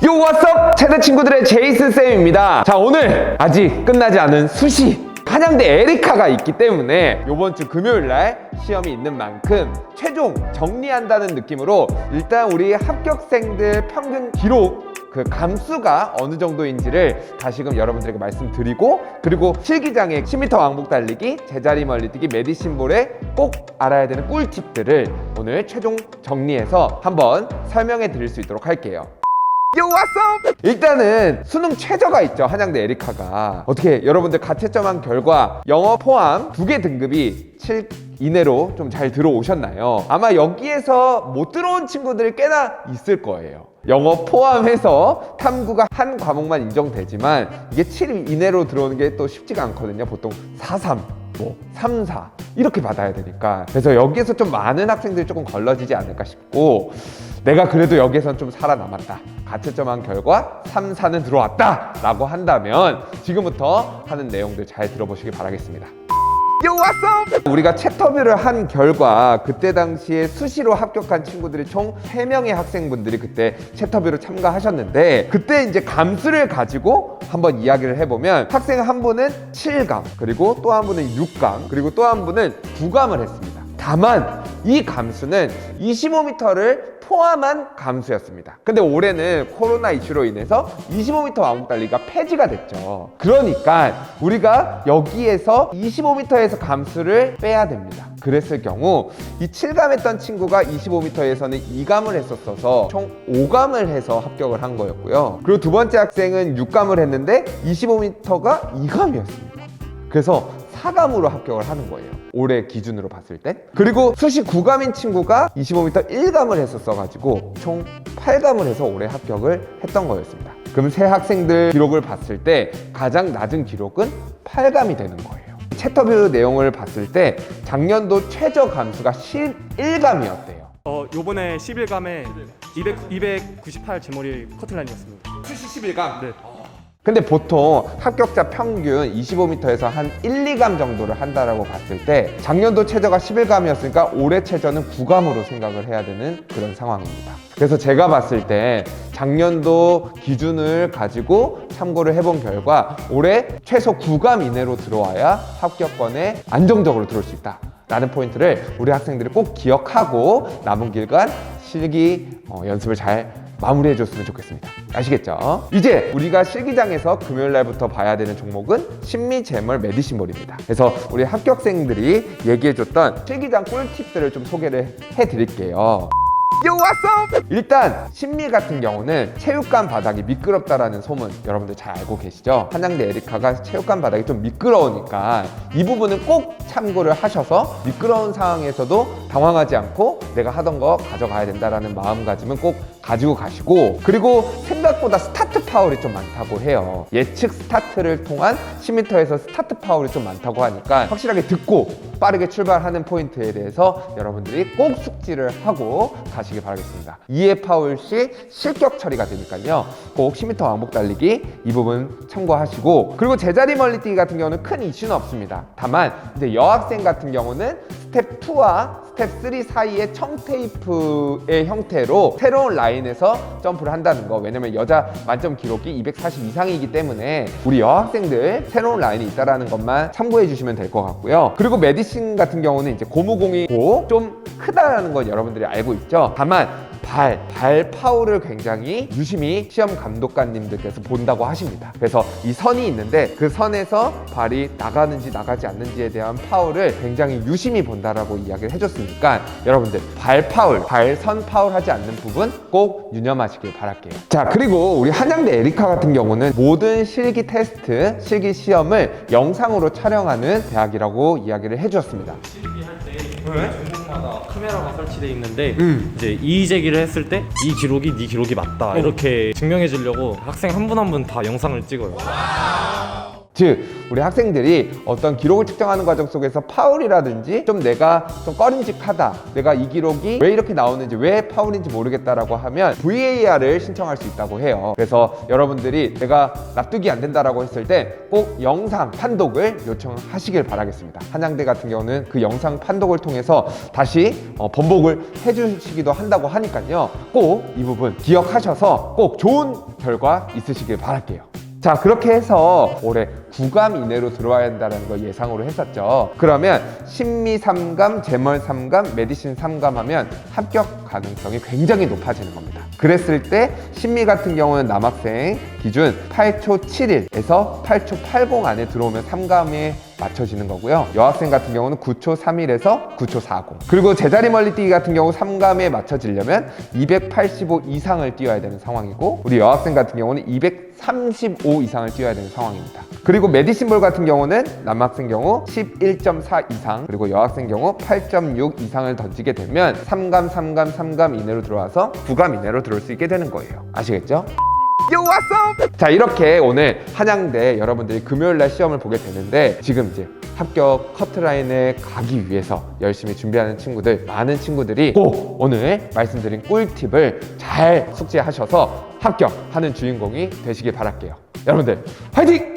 요 왓썹 체대 친구들의 제이슨 쌤입니다. 자, 오늘 아직 끝나지 않은 수시 한양대 에리카가 있기 때문에 요번 주 금요일날 시험이 있는 만큼 최종 정리한다는 느낌으로 일단 우리 합격생들 평균 기록 그 감수가 어느 정도인지를 다시금 여러분들에게 말씀드리고, 그리고 실기장의 10m 왕복 달리기, 제자리 멀리뛰기, 메디신볼에 꼭 알아야 되는 꿀팁들을 오늘 최종 정리해서 한번 설명해 드릴 수 있도록 할게요. 요 왔어! 일단은 수능 최저가 있죠. 한양대 에리카가. 어떻게 여러분들 가채점한 결과 영어 포함 2개 등급이 7 이내로 좀 잘 들어오셨나요? 아마 여기에서 못 들어온 친구들이 꽤나 있을 거예요. 영어 포함해서 탐구가 한 과목만 인정되지만 이게 7 이내로 들어오는 게 또 쉽지가 않거든요. 보통 4, 3 뭐 3, 4 이렇게 받아야 되니까. 그래서 여기에서 좀 많은 학생들이 조금 걸러지지 않을까 싶고, 내가 그래도 여기에선 좀 살아남았다, 가채점한 결과 3, 4는 들어왔다 라고 한다면 지금부터 하는 내용들 잘 들어보시길 바라겠습니다. 요 왔어! 우리가 챕터뷰를 한 결과 그때 당시에 수시로 합격한 친구들이 총 3명의 학생분들이 그때 챕터뷰를 참가하셨는데, 그때 이제 감수를 가지고 한번 이야기를 해보면 학생 한 분은 7감, 그리고 또 한 분은 6감, 그리고 또 한 분은 9감을 했습니다. 다만 이 감수는 25m를 포함한 감수였습니다. 근데 올해는 코로나 이슈로 인해서 25m 왕복 달리기가 폐지가 됐죠. 그러니까 우리가 여기에서 25m에서 감수를 빼야 됩니다. 그랬을 경우 이 7감 했던 친구가 25m에서는 2감을 했었어서 총 5감을 해서 합격을 한 거였고요. 그리고 두 번째 학생은 6감을 했는데 25m가 2감이었습니다. 그래서 4감으로 합격을 하는 거예요. 올해 기준으로 봤을 때. 그리고 수시 9감인 친구가 25m 1감을 했었어가지고 총 8감을 해서 올해 합격을 했던 거였습니다. 그럼 세 학생들 기록을 봤을 때 가장 낮은 기록은 8감이 되는 거예요. 챕터뷰 내용을 봤을 때 작년도 최저 감수가 11감이었대요. 요번에 11감에 298 제머리 커트라인이었습니다. 수시 11감? 네. 근데 보통 합격자 평균 25m에서 한 1, 2감 정도를 한다라고 봤을 때 작년도 최저가 11감이었으니까 올해 최저는 9감으로 생각을 해야 되는 그런 상황입니다. 그래서 제가 봤을 때 작년도 기준을 가지고 참고를 해본 결과 올해 최소 9감 이내로 들어와야 합격권에 안정적으로 들어올 수 있다 라는 포인트를 우리 학생들이 꼭 기억하고 남은 기간 실기 연습을 잘 마무리해 줬으면 좋겠습니다. 아시겠죠? 이제 우리가 실기장에서 금요일 날부터 봐야 되는 종목은 심리, 재물, 메디신볼입니다. 그래서 우리 합격생들이 얘기해 줬던 실기장 꿀팁들을 좀 소개를 해 드릴게요. 요 왔어! 일단 심리 같은 경우는 체육관 바닥이 미끄럽다라는 소문 여러분들 잘 알고 계시죠? 한양대 에리카가 체육관 바닥이 좀 미끄러우니까 이 부분은 꼭 참고를 하셔서 미끄러운 상황에서도 당황하지 않고 내가 하던 거 가져가야 된다라는 마음가짐은 꼭 가지고 가시고, 그리고 생각보다 스타트 파울이 좀 많다고 해요. 예측 스타트를 통한 10m에서 스타트 파울이 좀 많다고 하니까 확실하게 듣고 빠르게 출발하는 포인트에 대해서 여러분들이 꼭 숙지를 하고 가시길 바라겠습니다. 2회 파울 시 실격 처리가 되니까요. 꼭 10m 왕복 달리기 이 부분 참고하시고, 그리고 제자리 멀리뛰기 같은 경우는 큰 이슈는 없습니다. 다만 이제 여학생 같은 경우는 스텝 2와 스텝 3 사이에 청테이프의 형태로 새로운 라인에서 점프를 한다는 거. 왜냐면 여자 만점 기록이 240 이상이기 때문에 우리 여학생들 새로운 라인이 있다는 것만 참고해 주시면 될 것 같고요. 그리고 메디신 같은 경우는 이제 고무공이고 좀 크다라는 건 여러분들이 알고 있죠. 다만 발 파울을 굉장히 유심히 시험 감독관님들께서 본다고 하십니다. 그래서 이 선이 있는데 그 선에서 발이 나가는지 나가지 않는지에 대한 파울을 굉장히 유심히 본다라고 이야기를 해줬으니까 여러분들 발선 파울 하지 않는 부분 꼭 유념하시길 바랄게요. 자, 그리고 우리 한양대 에리카 같은 경우는 모든 실기 테스트, 실기 시험을 영상으로 촬영하는 대학이라고 이야기를 해주셨습니다. 실기할 때 종목마다 카메라가 설치되어 있는데 이제 이의 제기를 했을 때 이 기록이 네 기록이 맞다 이렇게 증명해 주려고 학생 한 분 한 분 다 영상을 찍어요. 즉 우리 학생들이 어떤 기록을 측정하는 과정 속에서 파울이라든지 좀 내가 좀 꺼림직하다, 내가 이 기록이 왜 이렇게 나오는지, 왜 파울인지 모르겠다라고 하면 VAR을 신청할 수 있다고 해요. 그래서 여러분들이 내가 납득이 안 된다라고 했을 때 꼭 영상 판독을 요청하시길 바라겠습니다. 한양대 같은 경우는 그 영상 판독을 통해서 다시 번복을 해주시기도 한다고 하니까요. 꼭 이 부분 기억하셔서 꼭 좋은 결과 있으시길 바랄게요. 자, 그렇게 해서 올해 9감 이내로 들어와야 한다는 걸 예상으로 했었죠. 그러면 심미 3감, 제멀 3감, 메디신 3감 하면 합격 가능성이 굉장히 높아지는 겁니다. 그랬을 때 심미 같은 경우는 남학생 기준 8초 71에서 8초 80 안에 들어오면 3감에 맞춰지는 거고요. 여학생 같은 경우는 9초 31에서 9초 40. 그리고 제자리 멀리뛰기 같은 경우 3감에 맞춰지려면 285 이상을 뛰어야 되는 상황이고, 우리 여학생 같은 경우는 235 이상을 뛰어야 되는 상황입니다. 그리고 메디신볼 같은 경우는 남학생 경우 11.4 이상, 그리고 여학생 경우 8.6 이상을 던지게 되면 3감, 3감, 3감 이내로 들어와서 9감 이내로 들어올 수 있게 되는 거예요. 아시겠죠? Yo, what's up? 자, 이렇게 오늘 한양대 여러분들이 금요일날 시험을 보게 되는데, 지금 이제 합격 커트라인에 가기 위해서 열심히 준비하는 친구들, 많은 친구들이 꼭 오늘 말씀드린 꿀팁을 잘 숙지하셔서 합격하는 주인공이 되시길 바랄게요. 여러분들 화이팅!